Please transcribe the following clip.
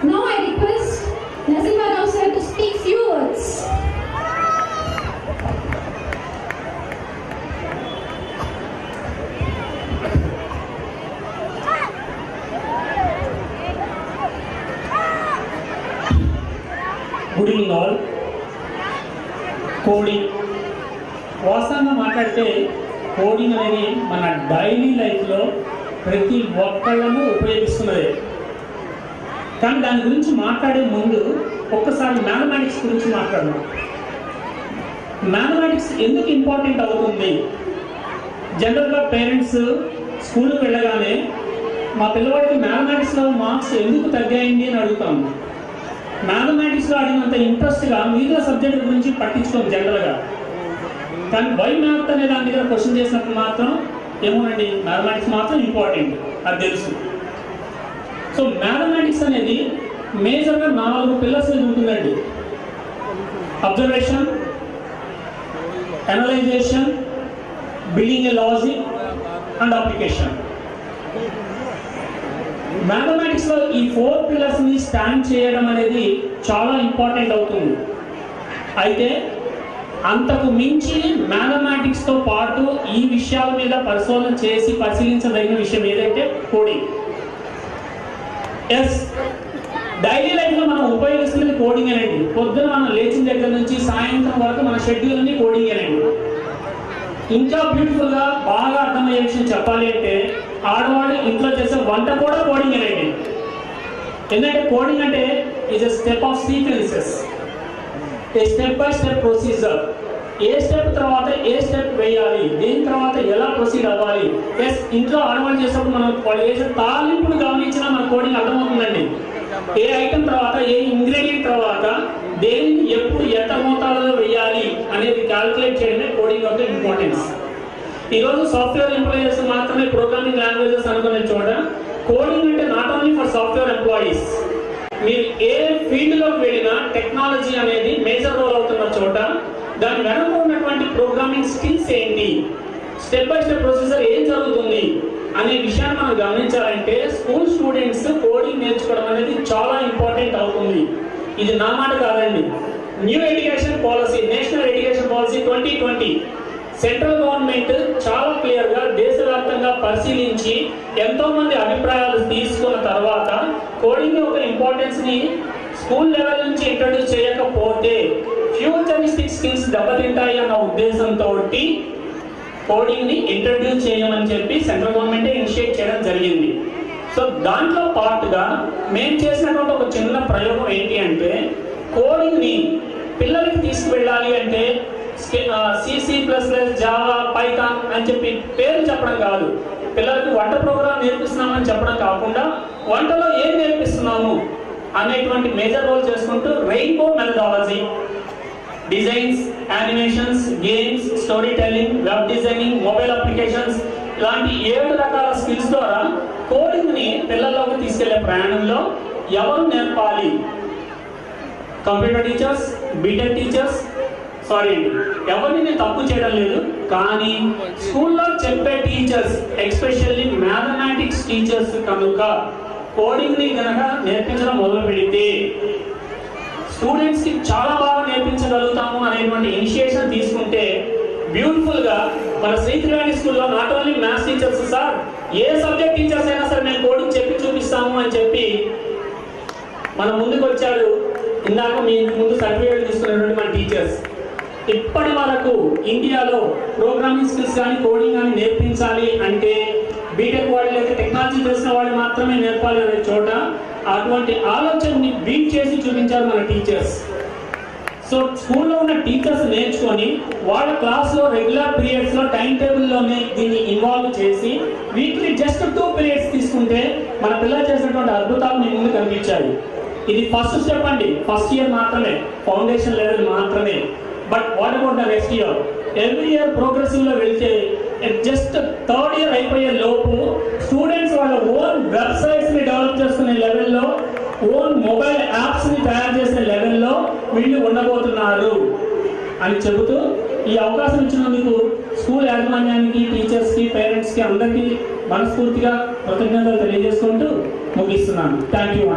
Now I request Nazima Rao sir to speak few words. Good evening all. Coding వాస్తవంగా మాట్లాడితే coding అనేది మన daily లైఫ్లో ప్రతి ఒక్కళ్ళము ఉపయోగిస్తున్నదే. కానీ దాని గురించి మాట్లాడే ముందు ఒక్కసారి మ్యాథమెటిక్స్ గురించి మాట్లాడదాం. మ్యాథమెటిక్స్ ఎందుకు ఇంపార్టెంట్ అవుతుంది? జనరల్గా పేరెంట్స్ స్కూల్కి వెళ్ళగానే మా పిల్లవాడికి మ్యాథమెటిక్స్లో మార్క్స్ ఎందుకు తగ్గాయండి అని అడుగుతాము. మ్యాథమెటిక్స్లో అడిగినంత ఇంట్రెస్ట్గా మిగతా సబ్జెక్ట్ గురించి పట్టించుకోము జనరల్గా. కానీ వై మ్యాథ్ అనే దాని మీద క్వశ్చన్ చేసినప్పుడు మాత్రం ఏమోనండి మ్యాథమెటిక్స్ మాత్రం ఇంపార్టెంట్, అది తెలుసు. సో మ్యాథమెటిక్స్ అనేది మేజర్గా 4 పిల్లర్స్ మీద ఉంటుందండి. Observation, analysation, building a logic and application. మ్యాథమెటిక్స్లో ఈ 4 పిల్లర్స్ని స్టాండ్ చేయడం అనేది చాలా ఇంపార్టెంట్ అవుతుంది. అయితే అంతకు మించి మ్యాథమెటిక్స్తో పాటు ఈ విషయాల మీద పరిశోధన చేసి పరిశీలించదగిన విషయం ఏదైతే కోడింగ్. ఎస్, డైలీ లైఫ్లో మనం ఉపయోగిస్తున్నది కోడింగ్ అనేది. పొద్దున మనం లేచిన దగ్గర నుంచి సాయంత్రం వరకు మన షెడ్యూల్ అన్ని కోడింగ్ అనేది. ఇంకా బ్యూటిఫుల్గా బాగా అర్థమయ్యే విషయం చెప్పాలి అంటే ఆడవాళ్ళు ఇంట్లో చేసే వంట కూడా కోడింగ్ అనేది. ఎందుకంటే కోడింగ్ అంటే is a step of sequences, A step by step procedure. A step తర్వాత ఏ స్టెప్ వేయాలి, దేని తర్వాత ఎలా ప్రొసీడ్ అవ్వాలి. ఎస్, ఇంట్లో ఆడవాళ్ళు చేసేప్పుడు మనం వాళ్ళు వేసే తాలింపును గమనించినా మన కోడింగ్ అర్థమవుతుందండి. ఏ ఐటమ్ తర్వాత ఏ ఇంగ్రీడియంట్ తర్వాత దేనిని ఎప్పుడు ఎంత మోతాదులో వేయాలి అనేది క్యాల్కులేట్ చేయడమే కోడింగ్ యొక్క ఇంపార్టెన్స్. ఈరోజు సాఫ్ట్వేర్ ఎంప్లాయీస్ మాత్రమే ప్రోగ్రామింగ్ లాంగ్వేజెస్ అనుకునే చోట కోడింగ్ అంటే not only for software employees. మీరు ఏ ఫీల్డ్లోకి వెళ్ళినా టెక్నాలజీ అనేది మేజర్ రోల్ అవుతున్న చోట దాని వెనక ఉన్నటువంటి ప్రోగ్రామింగ్ స్కిల్స్ ఏంటి, స్టెప్ బై స్టెప్ ప్రొసీజర్ ఏం జరుగుతుంది అనే విషయాన్ని మనం గమనించాలంటే స్కూల్ స్టూడెంట్స్ కోడింగ్ నేర్చుకోవడం అనేది చాలా ఇంపార్టెంట్ అవుతుంది. ఇది నా మాట కాదండి. New education policy, national education policy 2020 central government చాలా క్లియర్గా దేశవ్యాప్తంగా పరిశీలించి ఎంతో మంది అభిప్రాయాలు తీసుకున్న తర్వాత కోడింగ్ యొక్క ఇంపార్టెన్స్ని స్కూల్ లెవెల్ నుంచి ఇంట్రడ్యూస్ చేయకపోతే ఫ్యూచరిస్టిక్ స్కిల్స్ దెబ్బతింటాయి అన్న ఉద్దేశంతో కోడింగ్ని ఇంట్రడ్యూస్ చేయమని చెప్పి సెంట్రల్ గవర్నమెంటే ఇనిషియేట్ చేయడం జరిగింది. సో దాంట్లో పార్ట్గా మేము చేసినటువంటి ఒక చిన్న ప్రయోగం ఏంటి అంటే కోడింగ్ని పిల్లలకి తీసుకువెళ్ళాలి అంటే C++, జావా, పైథాన్ అని చెప్పి పేరు చెప్పడం కాదు. పిల్లలకి వంట ప్రోగ్రామ్ నేర్పిస్తున్నామని చెప్పడం కాకుండా వంటలో ఏం నేర్పిస్తున్నాము అనేటువంటి మేజర్ రోల్ చేసుకుంటూ rainbow methodology, designs, animations, games, story telling, web designing, mobile applications ఇలాంటి 7 రకాల స్కిల్స్ ద్వారా కోడింగ్ని పిల్లల్లోకి తీసుకెళ్లే ప్రయాణంలో ఎవరు నేర్పాలి? Computer teachers, B Tech teachers, sorry ఎవరిని నేను తప్పు చేయడం లేదు, కానీ స్కూల్లో చెప్పే టీచర్స్ ఎస్పెషల్లీ మ్యాథమెటిక్స్ టీచర్స్ కనుక కోడింగ్ని కనుక నేర్పించడం మొదలు పెడితే స్టూడెంట్స్కి చాలా బాగా నేర్పించగలుగుతాము అనేటువంటి ఇనిషియేషన్ తీసుకుంటే బ్యూటిఫుల్గా మన శ్రీత్రివేణి స్కూల్లో not only maths teachers sir, A subject teachers అయినా సరే మేము కోడింగ్ చెప్పి చూపిస్తాము అని చెప్పి మన ముందుకు వచ్చాడు. ఇందాక మీ ముందు సర్టిఫికేట్ తీసుకున్నటువంటి మన టీచర్స్. ఇప్పటి వరకు ఇండియాలో ప్రోగ్రామింగ్ స్కిల్స్ కానీ కోడింగ్ కానీ నేర్పించాలి అంటే బీటెక్ వాళ్ళు లేదా టెక్నాలజీ తెలిసిన వాళ్ళు మాత్రమే నేర్పాలి అనే చోట అటువంటి ఆలోచనని బీట్ చేసి చూపించారు మన టీచర్స్. సో స్కూల్లో ఉన్న టీచర్స్ నేర్చుకొని వాళ్ళ క్లాస్లో రెగ్యులర్ పీరియడ్స్లో టైం టేబుల్లోనే దీన్ని ఇన్వాల్వ్ చేసి వీక్లీ జస్ట్ 2 పీరియడ్స్ తీసుకుంటే మన పిల్లలు చేసినటువంటి అద్భుతాలు మీ ముందు కనిపించాయి. ఇది ఫస్ట్ స్టెప్ అండి, ఫస్ట్ ఇయర్ మాత్రమే, ఫౌండేషన్ లెవెల్ మాత్రమే. But what about the next year? Every year ప్రోగ్రెసివ్లో వెళ్తే జస్ట్ 3rd ఇయర్ అయిపోయే లోపు స్టూడెంట్స్ వాళ్ళ ఓన్ వెబ్సైట్స్ని డెవలప్ చేసుకునే లెవెల్లో, ఓన్ మొబైల్ యాప్స్ని తయారు చేసే లెవెల్లో వీళ్ళు ఉండబోతున్నారు అని చెబుతూ ఈ అవకాశం ఇచ్చినందుకు స్కూల్ యాజమాన్యానికి, టీచర్స్కి, పేరెంట్స్కి అందరికీ మనస్ఫూర్తిగా కృతజ్ఞతలు తెలియజేసుకుంటూ ముగిస్తున్నాను. Thank you.